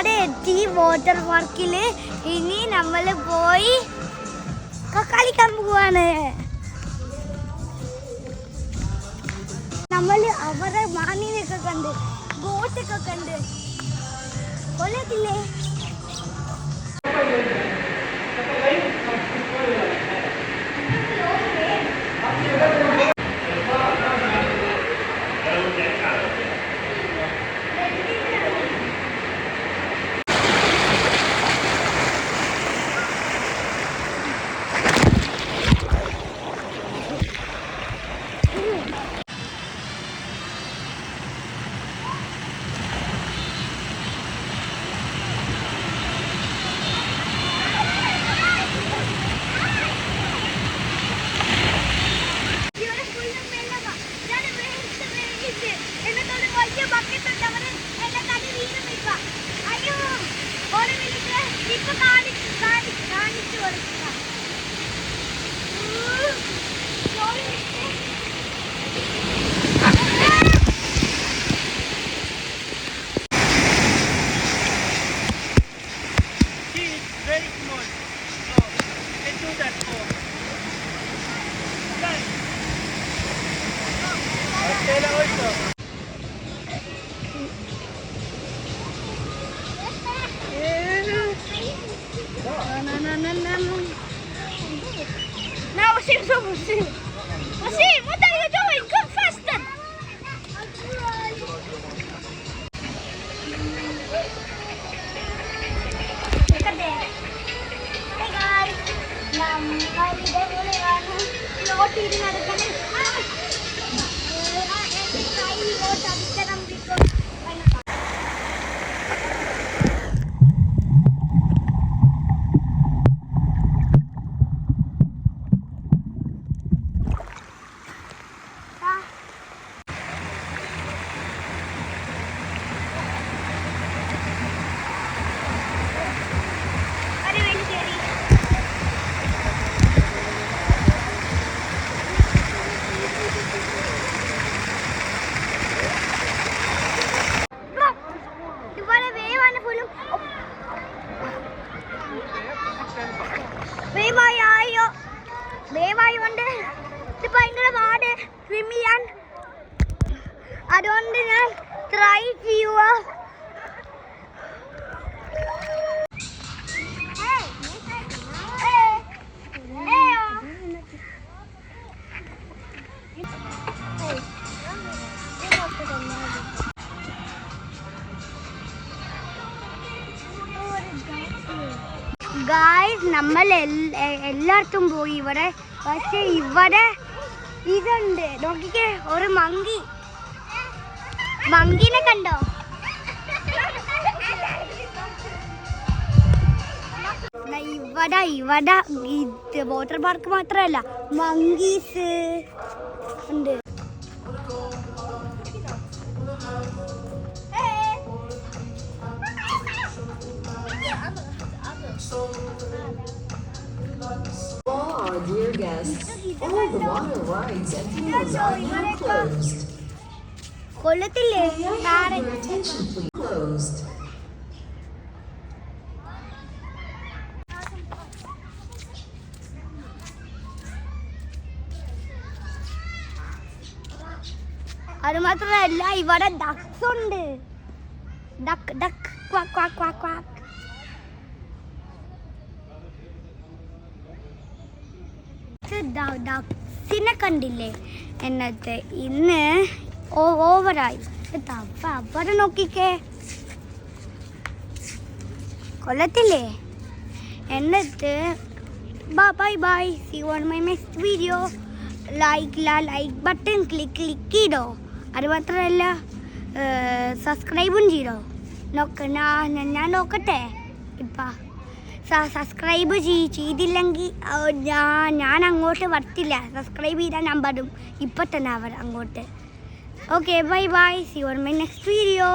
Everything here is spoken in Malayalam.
അവിടെ എത്തി വാട്ടർ പാർക്കിൽ. ഇനി നമ്മൾ പോയി കളിക്കാൻ പോവാണ്. നമ്മൾ അവരെ മാനിനെയൊക്കെ കണ്ട് ബോട്ടൊക്കെ കണ്ട് കൊല്ലത്തില്ലേ. Now, Wasim, what are you doing? Come faster! Look at there. Hey guys, ദയവായുണ്ട് ഇത് ഭയങ്കര പാട് സ്വിം ചെയ്യാൻ. അതുകൊണ്ട് ഞാൻ ട്രൈ ചെയ്യുക. ഗായ്സ്, നമ്മൾ എല്ലായിടത്തും പോയി ഇവിടെ. പക്ഷെ ഇവിടെ ഇതുണ്ട്, നോക്കിക്കേ, ഒരു മങ്കിനെ കണ്ടോ? ഇവിടെ വാട്ടർ പാർക്ക് മാത്രമല്ല, മങ്കീസ് ഉണ്ട്. Dear guests, all the water rides and fields are now closed. കൊല്ലത്തില്ലേ? Your attention please. Closed. അത് മാത്രമല്ല, ഇവിടെ ഡക്സ് ഉണ്ട്. Duck quack quack quack quack. ഡക്സിനെ കണ്ടില്ലേ എന്നത്തെ? ഇന്ന് ഓവറായി. അവിടെ നോക്കിക്കേ, കൊല്ലത്തില്ലേ? എന്നിട്ട് bye. See you on my next video. Like button click ചെയ്തോ. അത് മാത്രമല്ല സബ്സ്ക്രൈബും ചെയ്തോ. ഞാൻ നോക്കട്ടെ. ഇപ്പം സബ്സ്ക്രൈബ് ചെയ്തില്ലെങ്കിൽ ഞാൻ അങ്ങോട്ട് വരത്തില്ല. സബ്സ്ക്രൈബ് ചെയ്താൽ ഞാൻ വരും. ഇപ്പം തന്നെ അങ്ങോട്ട്. Okay, bye. See you on my next video.